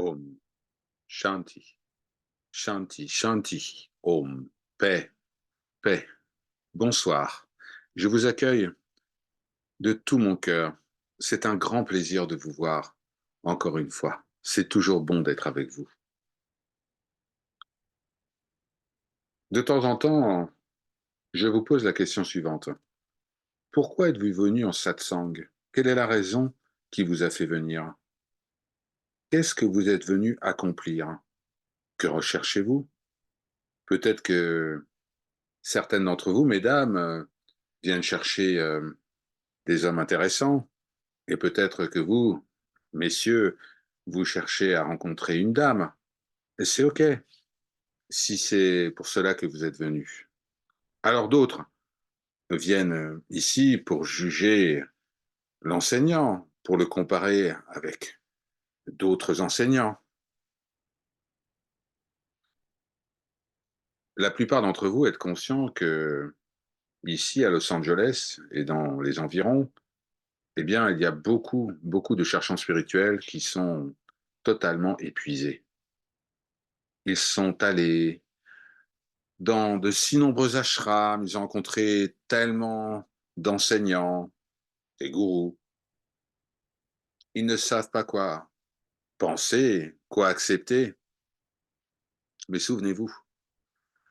Om Shanti, Shanti, Shanti, Om, paix, paix. Bonsoir. Je vous accueille de tout mon cœur. C'est un grand plaisir de vous voir encore une fois. C'est toujours bon d'être avec vous. De temps en temps, je vous pose la question suivante. Pourquoi êtes-vous venu en satsang? Quelle est la raison qui vous a fait venir? Qu'est-ce que vous êtes venu accomplir? Que recherchez-vous? Peut-être que certaines d'entre vous, mesdames, viennent chercher des hommes intéressants, et peut-être que vous, messieurs, vous cherchez à rencontrer une dame. Et c'est OK, si c'est pour cela que vous êtes venus. Alors d'autres viennent ici pour juger l'enseignant, pour le comparer avec d'autres enseignants. La plupart d'entre vous êtes conscients que ici à Los Angeles et dans les environs, eh bien, il y a beaucoup, beaucoup de chercheurs spirituels qui sont totalement épuisés. Ils sont allés dans de si nombreux ashrams, ils ont rencontré tellement d'enseignants, des gourous. Ils ne savent pas quoi penser, quoi accepter. Mais souvenez-vous,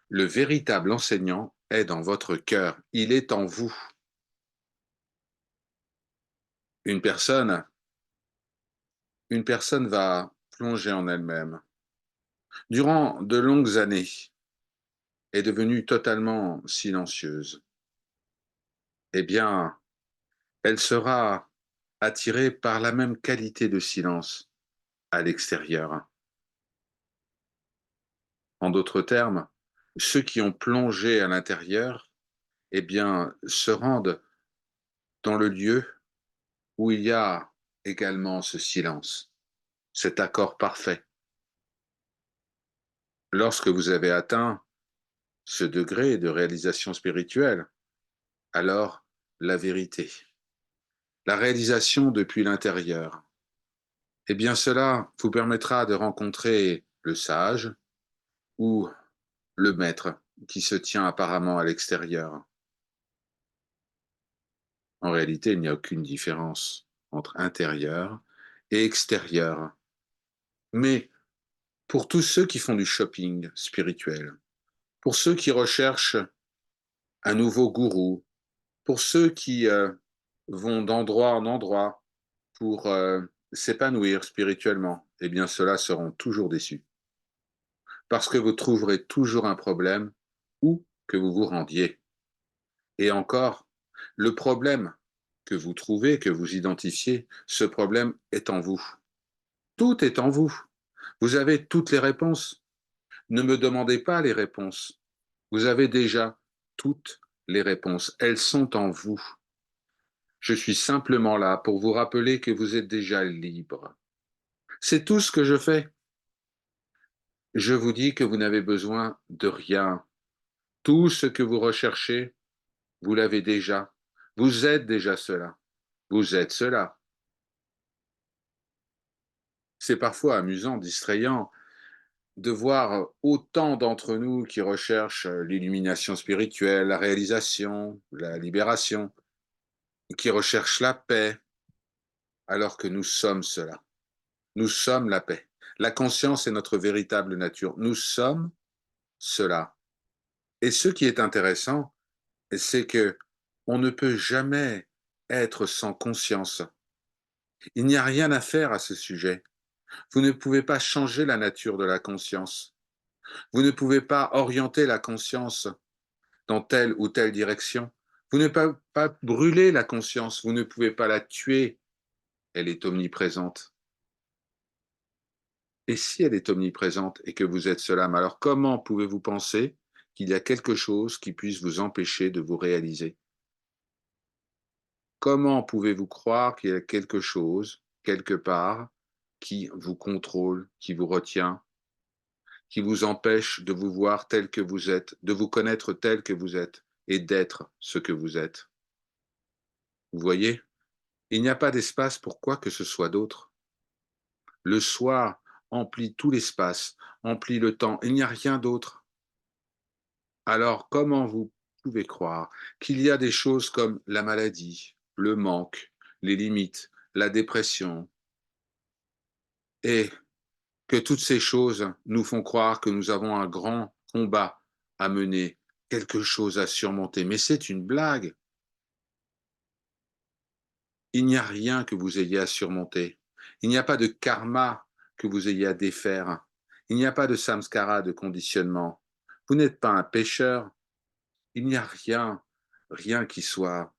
le véritable enseignant est dans votre cœur. Il est en vous. Une personne, une personne va plonger en elle-même. Durant de longues années, est devenue totalement silencieuse. Eh bien, elle sera attirée par la même qualité de silence à l'extérieur. En d'autres termes, ceux qui ont plongé à l'intérieur, eh bien, se rendent dans le lieu où il y a également ce silence, cet accord parfait. Lorsque vous avez atteint ce degré de réalisation spirituelle, alors la vérité, la réalisation depuis l'intérieur, eh bien cela vous permettra de rencontrer le sage ou le maître qui se tient apparemment à l'extérieur. En réalité, il n'y a aucune différence entre intérieur et extérieur. Mais pour tous ceux qui font du shopping spirituel, pour ceux qui recherchent un nouveau gourou, pour ceux qui vont d'endroit en endroit pour s'épanouir spirituellement, eh bien ceux-là seront toujours déçus. Parce que vous trouverez toujours un problème où que vous vous rendiez. Et encore, le problème que vous trouvez, que vous identifiez, ce problème est en vous. Tout est en vous. Vous avez toutes les réponses. Ne me demandez pas les réponses. Vous avez déjà toutes les réponses. Elles sont en vous. Je suis simplement là pour vous rappeler que vous êtes déjà libre. C'est tout ce que je fais. Je vous dis que vous n'avez besoin de rien. Tout ce que vous recherchez, vous l'avez déjà. Vous êtes déjà cela. Vous êtes cela. C'est parfois amusant, distrayant, de voir autant d'entre nous qui recherchent l'illumination spirituelle, la réalisation, la libération, qui recherchent la paix, alors que nous sommes cela. Nous sommes la paix. La conscience est notre véritable nature. Nous sommes cela. Et ce qui est intéressant, c'est que on ne peut jamais être sans conscience. Il n'y a rien à faire à ce sujet. Vous ne pouvez pas changer la nature de la conscience. Vous ne pouvez pas orienter la conscience dans telle ou telle direction. Vous ne pouvez pas brûler la conscience. Vous ne pouvez pas la tuer. Elle est omniprésente. Et si elle est omniprésente et que vous êtes cela, mais alors comment pouvez-vous penser qu'il y a quelque chose qui puisse vous empêcher de vous réaliser? Comment pouvez-vous croire qu'il y a quelque chose, quelque part, qui vous contrôle, qui vous retient, qui vous empêche de vous voir tel que vous êtes, de vous connaître tel que vous êtes et d'être ce que vous êtes? Vous voyez? Il n'y a pas d'espace pour quoi que ce soit d'autre. Le soi emplit tout l'espace, emplit le temps. Il n'y a rien d'autre. Alors comment vous pouvez croire qu'il y a des choses comme la maladie, le manque, les limites, la dépression, et que toutes ces choses nous font croire que nous avons un grand combat à mener, quelque chose à surmonter. Mais c'est une blague. Il n'y a rien que vous ayez à surmonter. Il n'y a pas de karma que vous ayez à défaire. Il n'y a pas de samskara, de conditionnement. Vous n'êtes pas un pécheur. Il n'y a rien, rien qui soit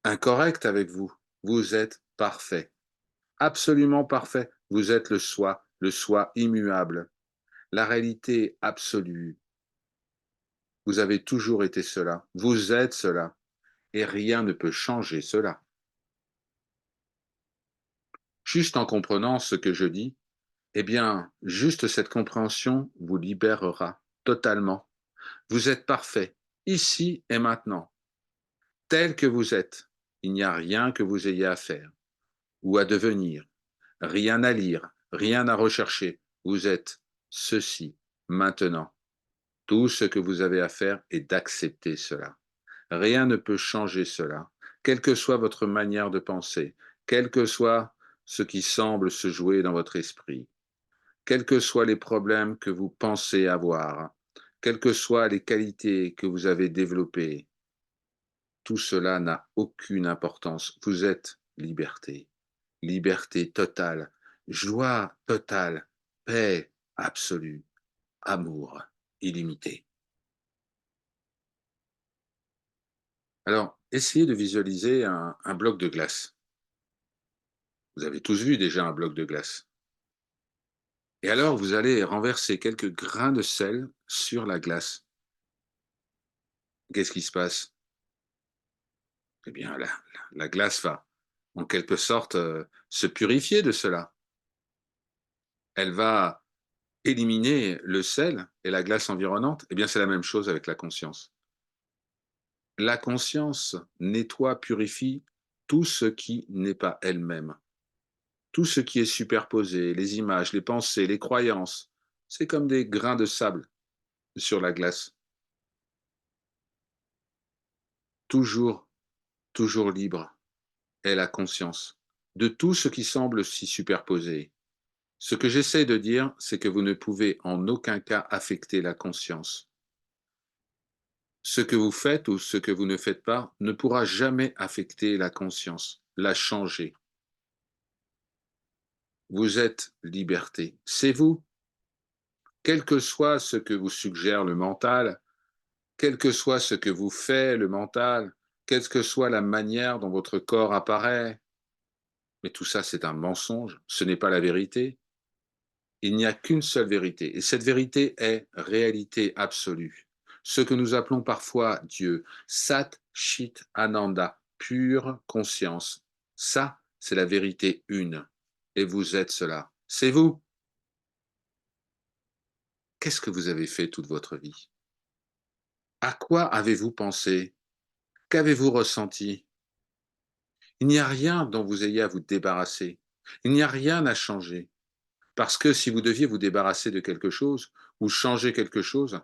incorrect avec vous. Vous êtes parfait, absolument parfait. Vous êtes le soi immuable, la réalité absolue. Vous avez toujours été cela. Vous êtes cela. Et rien ne peut changer cela. Juste en comprenant ce que je dis, eh bien, juste cette compréhension vous libérera totalement. Vous êtes parfait, ici et maintenant, tel que vous êtes. Il n'y a rien que vous ayez à faire ou à devenir, rien à lire, rien à rechercher. Vous êtes ceci, maintenant. Tout ce que vous avez à faire est d'accepter cela. Rien ne peut changer cela, quelle que soit votre manière de penser, quel que soit ce qui semble se jouer dans votre esprit, quels que soient les problèmes que vous pensez avoir, quelles que soient les qualités que vous avez développées, tout cela n'a aucune importance. Vous êtes liberté, liberté totale, joie totale, paix absolue, amour illimité. Alors, essayez de visualiser un bloc de glace. Vous avez tous vu déjà un bloc de glace. Et alors, vous allez renverser quelques grains de sel sur la glace. Qu'est-ce qui se passe? Eh bien, la glace va, en quelque sorte, se purifier de cela. Elle va éliminer le sel et la glace environnante. Eh bien, c'est la même chose avec la conscience. La conscience nettoie, purifie tout ce qui n'est pas elle-même. Tout ce qui est superposé, les images, les pensées, les croyances, c'est comme des grains de sable sur la glace. Toujours, toujours libre est la conscience de tout ce qui semble s'y superposer. Ce que j'essaie de dire, c'est que vous ne pouvez en aucun cas affecter la conscience. Ce que vous faites ou ce que vous ne faites pas ne pourra jamais affecter la conscience, la changer. Vous êtes liberté. C'est vous. Quel que soit ce que vous suggère le mental, quel que soit ce que vous fait le mental, quelle que soit la manière dont votre corps apparaît, mais tout ça c'est un mensonge, ce n'est pas la vérité. Il n'y a qu'une seule vérité, et cette vérité est réalité absolue. Ce que nous appelons parfois Dieu, Sat Chit Ananda, pure conscience. Ça, c'est la vérité une. Et vous êtes cela. C'est vous. Qu'est-ce que vous avez fait toute votre vie? À quoi avez-vous pensé? Qu'avez-vous ressenti? Il n'y a rien dont vous ayez à vous débarrasser. Il n'y a rien à changer. Parce que si vous deviez vous débarrasser de quelque chose ou changer quelque chose,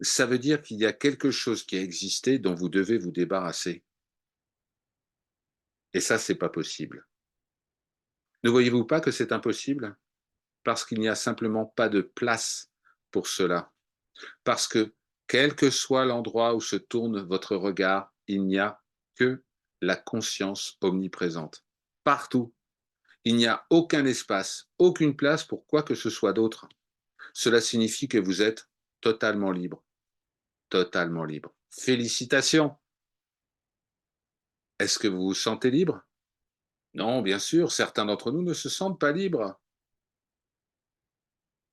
ça veut dire qu'il y a quelque chose qui a existé dont vous devez vous débarrasser. Et ça, c'est pas possible. Ne voyez-vous pas que c'est impossible? Parce qu'il n'y a simplement pas de place pour cela. Parce que, quel que soit l'endroit où se tourne votre regard, il n'y a que la conscience omniprésente. Partout. Il n'y a aucun espace, aucune place pour quoi que ce soit d'autre. Cela signifie que vous êtes totalement libre. Totalement libre. Félicitations! Est-ce que vous vous sentez libre? Non, bien sûr, certains d'entre nous ne se sentent pas libres.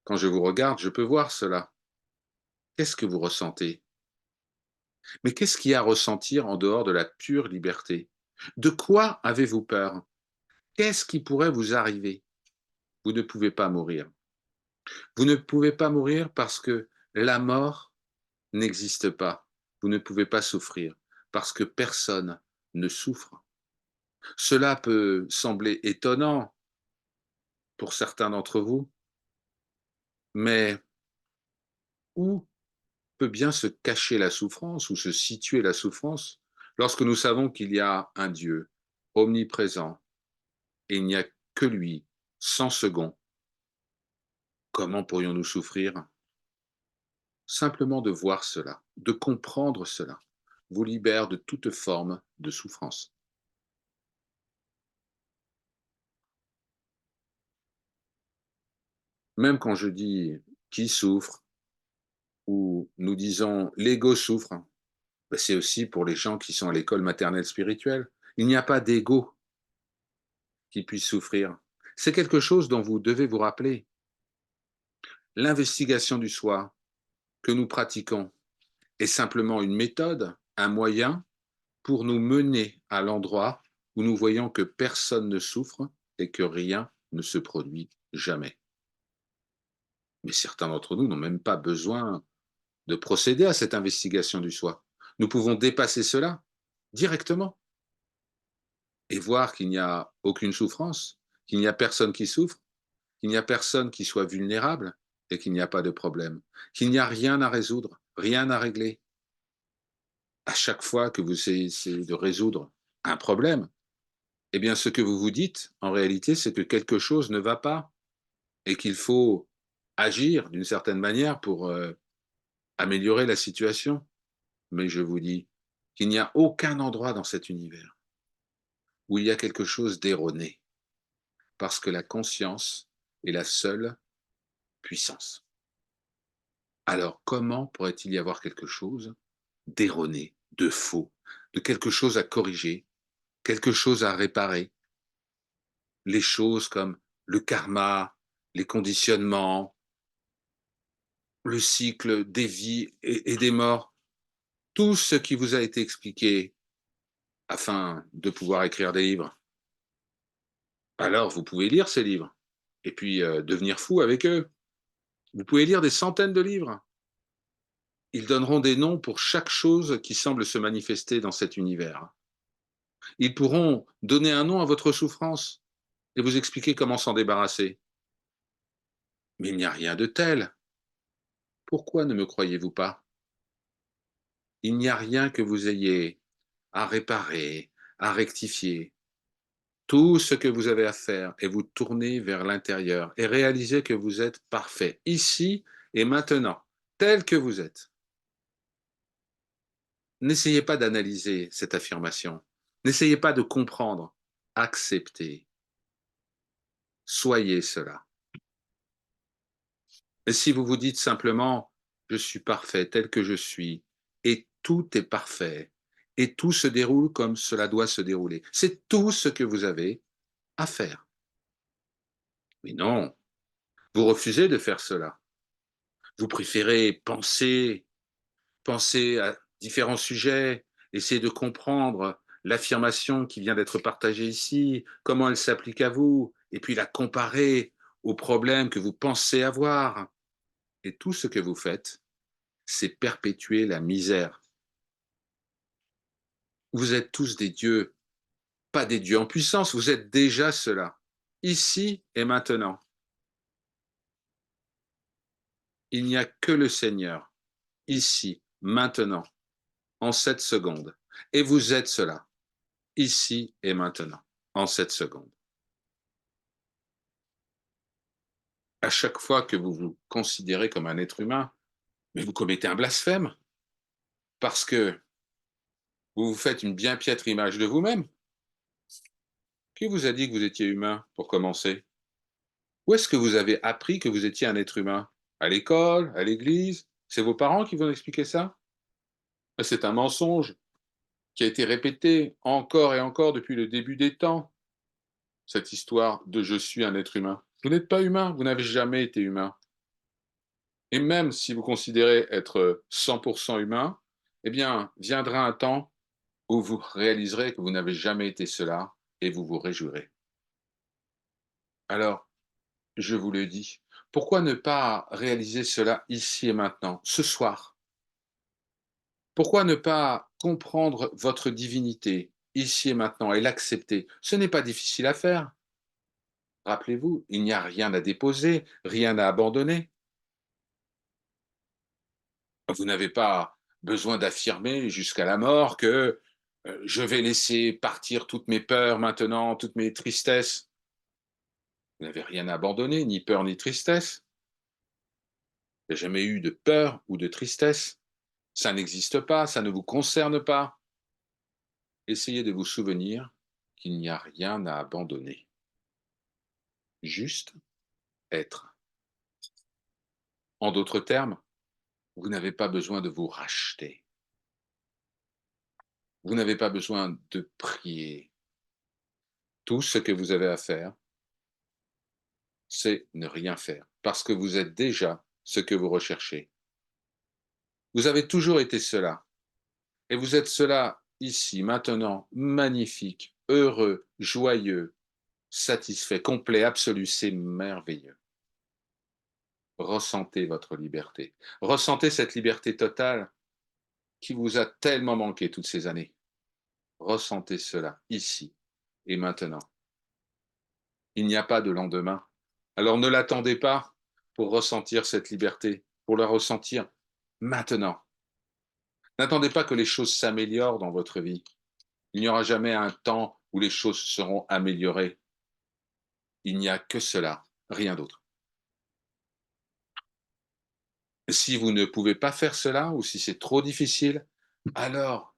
Quand je vous regarde, je peux voir cela. Qu'est-ce que vous ressentez? Mais qu'est-ce qu'il y a à ressentir en dehors de la pure liberté? De quoi avez-vous peur? Qu'est-ce qui pourrait vous arriver? Vous ne pouvez pas mourir. Vous ne pouvez pas mourir parce que la mort n'existe pas. Vous ne pouvez pas souffrir parce que personne ne souffre. Cela peut sembler étonnant pour certains d'entre vous, Mais où peut bien se cacher la souffrance ou se situer la souffrance lorsque nous savons qu'il y a un Dieu omniprésent et il n'y a que lui, sans second? Comment pourrions-nous souffrir? Simplement de voir cela, de comprendre cela, vous libère de toute forme de souffrance. Même quand je dis qui souffre ou nous disons l'ego souffre, ben, c'est aussi pour les gens qui sont à l'école maternelle spirituelle. Il n'y a pas d'ego qui puisse souffrir. C'est quelque chose dont vous devez vous rappeler. L'investigation du soi que nous pratiquons est simplement une méthode, un moyen pour nous mener à l'endroit où nous voyons que personne ne souffre et que rien ne se produit jamais. Mais certains d'entre nous n'ont même pas besoin de procéder à cette investigation du soi. Nous pouvons dépasser cela directement et voir qu'il n'y a aucune souffrance, qu'il n'y a personne qui souffre, qu'il n'y a personne qui soit vulnérable et qu'il n'y a pas de problème, qu'il n'y a rien à résoudre, rien à régler. À chaque fois que vous essayez de résoudre un problème, eh bien, ce que vous vous dites, en réalité, c'est que quelque chose ne va pas et qu'il faut agir d'une certaine manière pour améliorer la situation. Mais je vous dis qu'il n'y a aucun endroit dans cet univers où il y a quelque chose d'erroné, parce que la conscience est la seule puissance. Alors comment pourrait-il y avoir quelque chose d'erroné, de faux, de quelque chose à corriger, quelque chose à réparer? Les choses comme le karma, les conditionnements, le cycle des vies et des morts, tout ce qui vous a été expliqué afin de pouvoir écrire des livres. Alors vous pouvez lire ces livres et puis devenir fou avec eux. Vous pouvez lire des centaines de livres. Ils donneront des noms pour chaque chose qui semble se manifester dans cet univers. Ils pourront donner un nom à votre souffrance et vous expliquer comment s'en débarrasser. Mais il n'y a rien de tel. Pourquoi ne me croyez-vous pas? Il n'y a rien que vous ayez à réparer, à rectifier. Tout ce que vous avez à faire est vous tourner vers l'intérieur et réaliser que vous êtes parfait, ici et maintenant, tel que vous êtes. N'essayez pas d'analyser cette affirmation. N'essayez pas de comprendre. Acceptez. Soyez cela. Et si vous vous dites simplement, je suis parfait tel que je suis, et tout est parfait, et tout se déroule comme cela doit se dérouler. C'est tout ce que vous avez à faire. Mais non, vous refusez de faire cela. Vous préférez penser à différents sujets, essayer de comprendre l'affirmation qui vient d'être partagée ici, comment elle s'applique à vous, et puis la comparer aux problèmes que vous pensez avoir. Et tout ce que vous faites, c'est perpétuer la misère. Vous êtes tous des dieux, pas des dieux en puissance, vous êtes déjà cela, ici et maintenant. Il n'y a que le Seigneur, ici, maintenant, en cette seconde. Et vous êtes cela, ici et maintenant, en cette seconde. À chaque fois que vous vous considérez comme un être humain, mais vous commettez un blasphème, parce que vous vous faites une bien piètre image de vous-même. Qui vous a dit que vous étiez humain, pour commencer? Où est-ce que vous avez appris que vous étiez un être humain? À l'école? À l'église? C'est vos parents qui vont expliquer ça? C'est un mensonge qui a été répété encore et encore depuis le début des temps, cette histoire de je suis un être humain. Vous n'êtes pas humain, vous n'avez jamais été humain. Et même si vous considérez être 100% humain, eh bien, viendra un temps où vous réaliserez que vous n'avez jamais été cela et vous vous réjouirez. Alors, je vous le dis, pourquoi ne pas réaliser cela ici et maintenant, ce soir? Pourquoi ne pas comprendre votre divinité ici et maintenant et l'accepter? Ce n'est pas difficile à faire. Rappelez-vous, il n'y a rien à déposer, rien à abandonner. Vous n'avez pas besoin d'affirmer jusqu'à la mort que je vais laisser partir toutes mes peurs maintenant, toutes mes tristesses. Vous n'avez rien abandonné, ni peur ni tristesse. Il n'y a jamais eu de peur ou de tristesse. Ça n'existe pas, ça ne vous concerne pas. Essayez de vous souvenir qu'il n'y a rien à abandonner. Juste être. En d'autres termes, vous n'avez pas besoin de vous racheter. Vous n'avez pas besoin de prier. Tout ce que vous avez à faire, c'est ne rien faire, parce que vous êtes déjà ce que vous recherchez. Vous avez toujours été cela, et vous êtes cela ici, maintenant, magnifique, heureux, joyeux, satisfait, complet, absolu, c'est merveilleux. Ressentez votre liberté. Ressentez cette liberté totale qui vous a tellement manqué toutes ces années. Ressentez cela ici et maintenant. Il n'y a pas de lendemain. Alors ne l'attendez pas pour ressentir cette liberté, pour la ressentir maintenant. N'attendez pas que les choses s'améliorent dans votre vie. Il n'y aura jamais un temps où les choses seront améliorées. Il n'y a que cela, rien d'autre. Si vous ne pouvez pas faire cela ou si c'est trop difficile, alors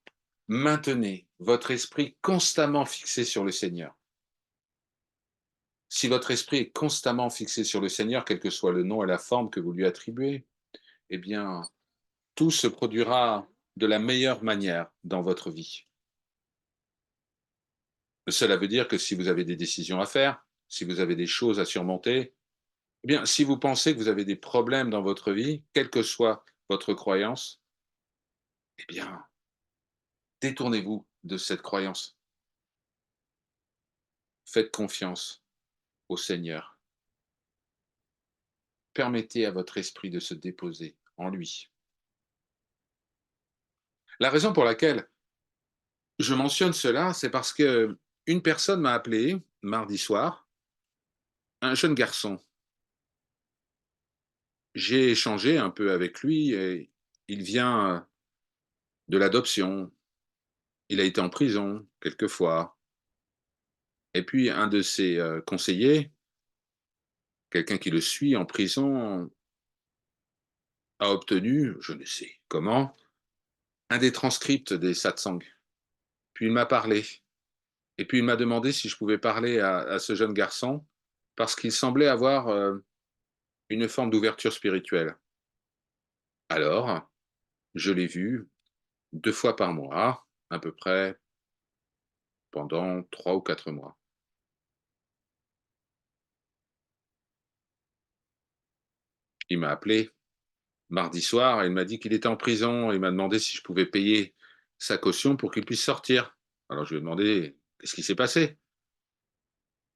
maintenez votre esprit constamment fixé sur le Seigneur. Si votre esprit est constamment fixé sur le Seigneur, quel que soit le nom et la forme que vous lui attribuez, eh bien, tout se produira de la meilleure manière dans votre vie. Cela veut dire que si vous avez des décisions à faire, si vous avez des choses à surmonter, eh bien, si vous pensez que vous avez des problèmes dans votre vie, quelle que soit votre croyance, eh bien, détournez-vous de cette croyance. Faites confiance au Seigneur. Permettez à votre esprit de se déposer en lui. La raison pour laquelle je mentionne cela, c'est parce que une personne m'a appelé mardi soir, un jeune garçon. J'ai échangé un peu avec lui et il vient de l'adoption. Il a été en prison quelques fois. Et puis un de ses conseillers, quelqu'un qui le suit en prison, a obtenu, je ne sais comment, un des transcripts des satsangs. Puis il m'a parlé. Et puis il m'a demandé si je pouvais parler à ce jeune garçon parce qu'il semblait avoir une forme d'ouverture spirituelle. Alors, je l'ai vu 2 fois par mois, à peu près pendant 3 ou 4 mois. Il m'a appelé mardi soir et il m'a dit qu'il était en prison. Il m'a demandé si je pouvais payer sa caution pour qu'il puisse sortir. Alors je lui ai demandé qu'est-ce qui s'est passé.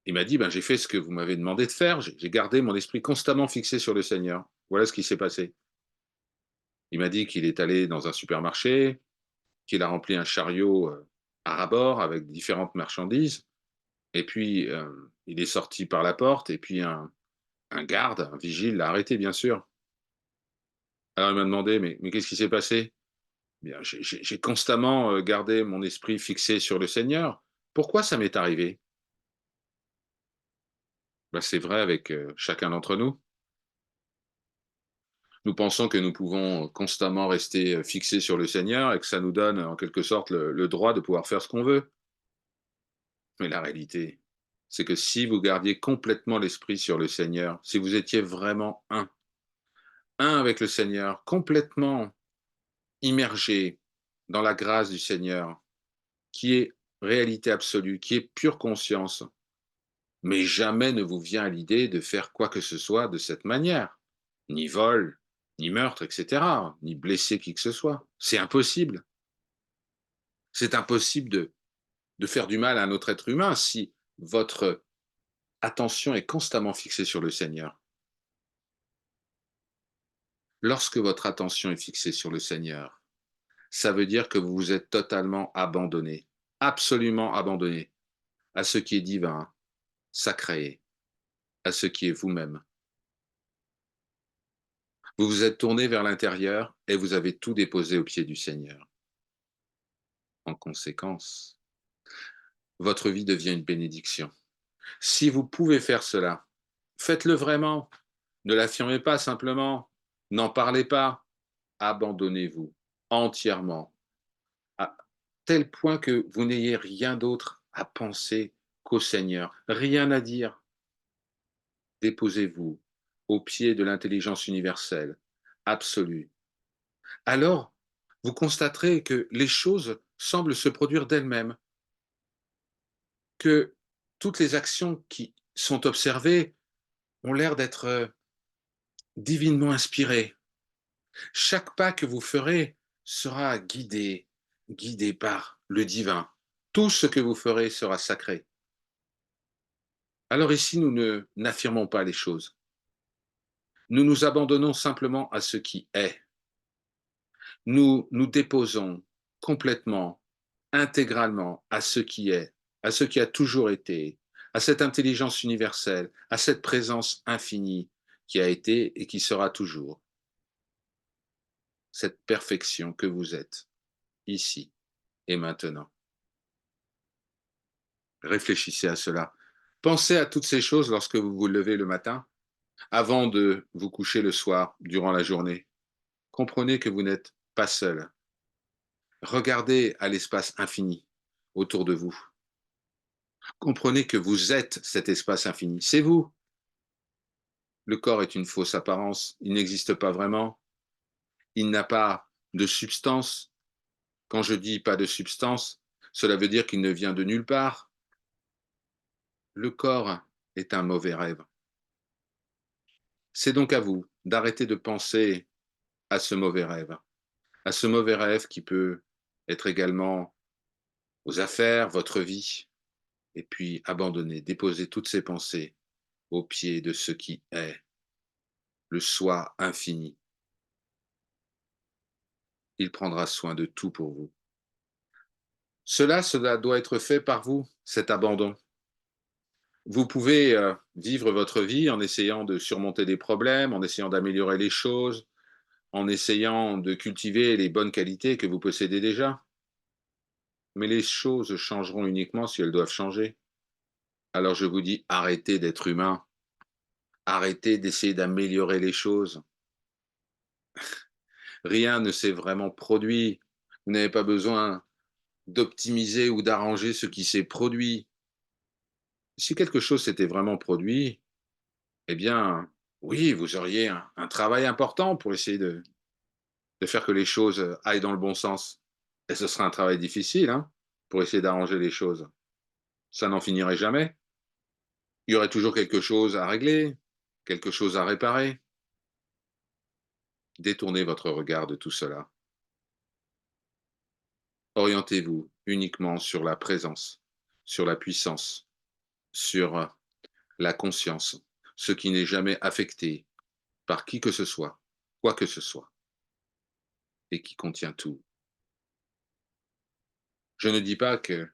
Il m'a dit ben, j'ai fait ce que vous m'avez demandé de faire. J'ai gardé mon esprit constamment fixé sur le Seigneur. Voilà ce qui s'est passé. Il m'a dit qu'il est allé dans un supermarché, qu'il a rempli un chariot à rabord avec différentes marchandises. Et puis, il est sorti par la porte et puis un garde, un vigile l'a arrêté, bien sûr. Alors il m'a demandé, mais qu'est-ce qui s'est passé? Bien, j'ai constamment gardé mon esprit fixé sur le Seigneur. Pourquoi ça m'est arrivé? Ben, c'est vrai avec chacun d'entre nous. Nous pensons que nous pouvons constamment rester fixés sur le Seigneur et que ça nous donne en quelque sorte le droit de pouvoir faire ce qu'on veut. Mais la réalité, c'est que si vous gardiez complètement l'esprit sur le Seigneur, si vous étiez vraiment un avec le Seigneur, complètement immergé dans la grâce du Seigneur, qui est réalité absolue, qui est pure conscience, mais jamais ne vous vient à l'idée de faire quoi que ce soit de cette manière, ni vol, ni meurtre, etc., ni blesser qui que ce soit. C'est impossible. C'est impossible de faire du mal à un autre être humain si votre attention est constamment fixée sur le Seigneur. Lorsque votre attention est fixée sur le Seigneur, ça veut dire que vous vous êtes totalement abandonné, absolument abandonné à ce qui est divin, sacré, à ce qui est vous-même. Vous vous êtes tourné vers l'intérieur et vous avez tout déposé aux pieds du Seigneur. En conséquence, votre vie devient une bénédiction. Si vous pouvez faire cela, faites-le vraiment. Ne l'affirmez pas simplement. N'en parlez pas. Abandonnez-vous entièrement à tel point que vous n'ayez rien d'autre à penser qu'au Seigneur, rien à dire. Déposez-vous aux pieds de l'intelligence universelle, absolue. Alors, vous constaterez que les choses semblent se produire d'elles-mêmes, que toutes les actions qui sont observées ont l'air d'être divinement inspirées. Chaque pas que vous ferez sera guidé par le divin. Tout ce que vous ferez sera sacré. Alors ici, nous n'affirmons pas les choses. Nous nous abandonnons simplement à ce qui est. Nous nous déposons complètement, intégralement à ce qui est, à ce qui a toujours été, à cette intelligence universelle, à cette présence infinie qui a été et qui sera toujours, cette perfection que vous êtes, ici et maintenant. Réfléchissez à cela. Pensez à toutes ces choses lorsque vous vous levez le matin, avant de vous coucher le soir, durant la journée. Comprenez que vous n'êtes pas seul. Regardez à l'espace infini autour de vous. Comprenez que vous êtes cet espace infini. C'est vous. Le corps est une fausse apparence. Il n'existe pas vraiment. Il n'a pas de substance. Quand je dis pas de substance, cela veut dire qu'il ne vient de nulle part. Le corps est un mauvais rêve. C'est donc à vous d'arrêter de penser à ce mauvais rêve qui peut être également vos affaires, votre vie, et puis abandonner, déposer toutes ces pensées au pied de ce qui est, le soi infini. Il prendra soin de tout pour vous. Cela doit être fait par vous, cet abandon. Vous pouvez vivre votre vie en essayant de surmonter des problèmes, en essayant d'améliorer les choses, en essayant de cultiver les bonnes qualités que vous possédez déjà. Mais les choses changeront uniquement si elles doivent changer. Alors je vous dis, arrêtez d'être humain, arrêtez d'essayer d'améliorer les choses. Rien ne s'est vraiment produit. Vous n'avez pas besoin d'optimiser ou d'arranger ce qui s'est produit. Si quelque chose s'était vraiment produit, eh bien, oui, vous auriez un travail important pour essayer de faire que les choses aillent dans le bon sens. Et ce serait un travail difficile, hein, pour essayer d'arranger les choses. Ça n'en finirait jamais. Il y aurait toujours quelque chose à régler, quelque chose à réparer. Détournez votre regard de tout cela. Orientez-vous uniquement sur la présence, sur la puissance, sur la conscience, ce qui n'est jamais affecté par qui que ce soit, quoi que ce soit, et qui contient tout. Je ne dis pas que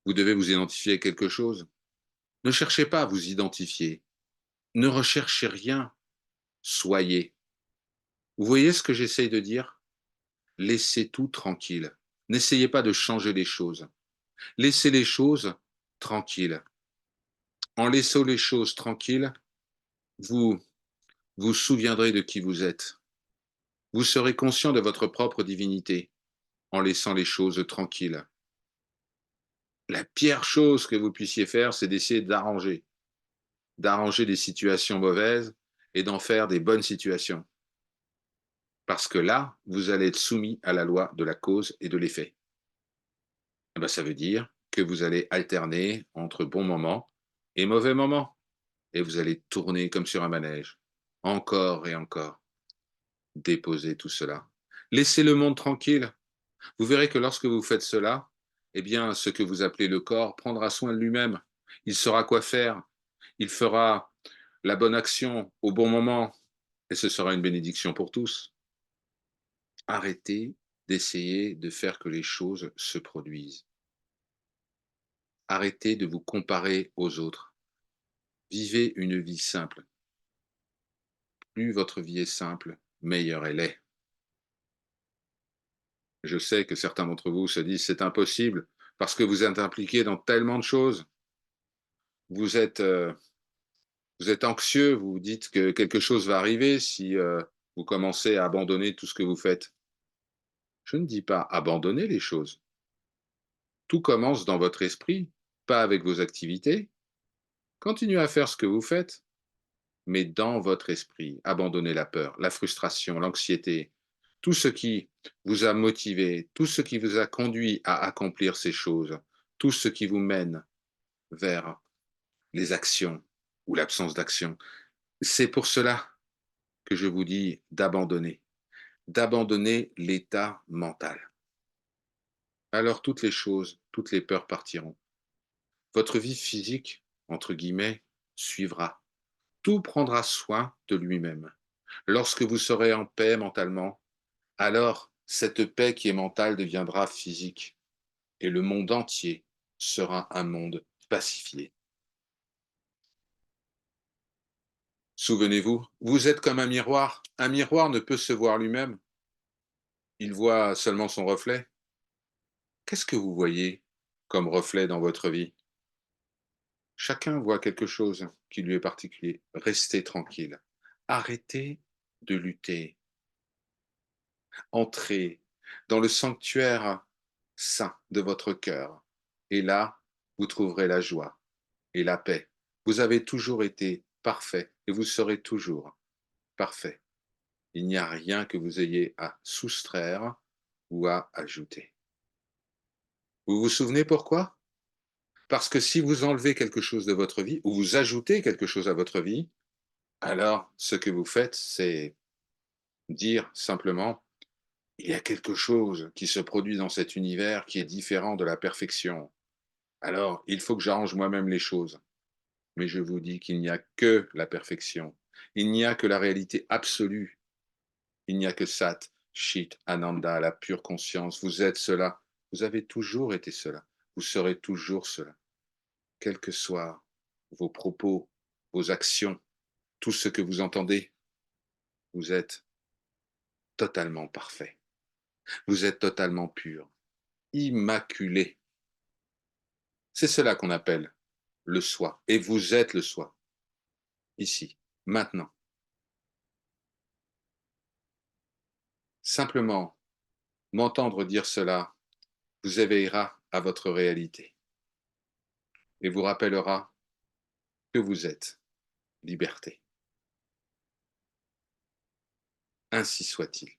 vous devez vous identifier à quelque chose. Ne cherchez pas à vous identifier. Ne recherchez rien. Soyez. Vous voyez ce que j'essaye de dire? Laissez tout tranquille. N'essayez pas de changer les choses. Laissez les choses tranquilles. En laissant les choses tranquilles, vous vous souviendrez de qui vous êtes. Vous serez conscient de votre propre divinité en laissant les choses tranquilles. La pire chose que vous puissiez faire, c'est d'essayer d'arranger des situations mauvaises et d'en faire des bonnes situations. Parce que là, vous allez être soumis à la loi de la cause et de l'effet. Eh ben, ça veut dire que vous allez alterner entre bons moments et mauvais moments. Et vous allez tourner comme sur un manège, encore et encore. Déposez tout cela. Laissez le monde tranquille. Vous verrez que lorsque vous faites cela, eh bien, ce que vous appelez le corps prendra soin de lui-même. Il saura quoi faire. Il fera la bonne action au bon moment. Et ce sera une bénédiction pour tous. Arrêtez d'essayer de faire que les choses se produisent. Arrêtez de vous comparer aux autres. Vivez une vie simple. plus votre vie est simple, meilleure elle est. Je sais que certains d'entre vous se disent: «C'est impossible», parce que vous êtes impliqués dans tellement de choses. Vous êtes, vous êtes anxieux, vous vous dites que quelque chose va arriver si, vous commencez à abandonner tout ce que vous faites. Je ne dis pas abandonner les choses. Tout commence dans votre esprit, pas avec vos activités. Continuez à faire ce que vous faites, mais dans votre esprit. Abandonnez la peur, la frustration, l'anxiété, tout ce qui vous a motivé, tout ce qui vous a conduit à accomplir ces choses, tout ce qui vous mène vers les actions ou l'absence d'action. C'est pour cela que je vous dis d'abandonner l'état mental. Alors toutes les choses, toutes les peurs partiront. Votre vie physique, entre guillemets, suivra. Tout prendra soin de lui-même. Lorsque vous serez en paix mentalement, alors cette paix qui est mentale deviendra physique et le monde entier sera un monde pacifié. Souvenez-vous, vous êtes comme un miroir. Un miroir ne peut se voir lui-même. Il voit seulement son reflet. Qu'est-ce que vous voyez comme reflet dans votre vie? Chacun voit quelque chose qui lui est particulier. Restez tranquille. Arrêtez de lutter. Entrez dans le sanctuaire saint de votre cœur. Et là, vous trouverez la joie et la paix. Vous avez toujours été parfait et vous serez toujours parfait. Il n'y a rien que vous ayez à soustraire ou à ajouter. Vous vous souvenez pourquoi? Parce que si vous enlevez quelque chose de votre vie ou vous ajoutez quelque chose à votre vie, alors ce que vous faites, c'est dire simplement: «Il y a quelque chose qui se produit dans cet univers qui est différent de la perfection. Alors il faut que j'arrange moi-même les choses». Mais je vous dis qu'il n'y a que la perfection. Il n'y a que la réalité absolue. Il n'y a que Sat, Chit, Ananda, la pure conscience. Vous êtes cela. Vous avez toujours été cela. Vous serez toujours cela. Quels que soient vos propos, vos actions, tout ce que vous entendez, vous êtes totalement parfait. Vous êtes totalement pur, immaculé. C'est cela qu'on appelle le soi. Et vous êtes le soi, ici, maintenant. Simplement, m'entendre dire cela vous éveillera à votre réalité et vous rappellera que vous êtes liberté. Ainsi soit-il.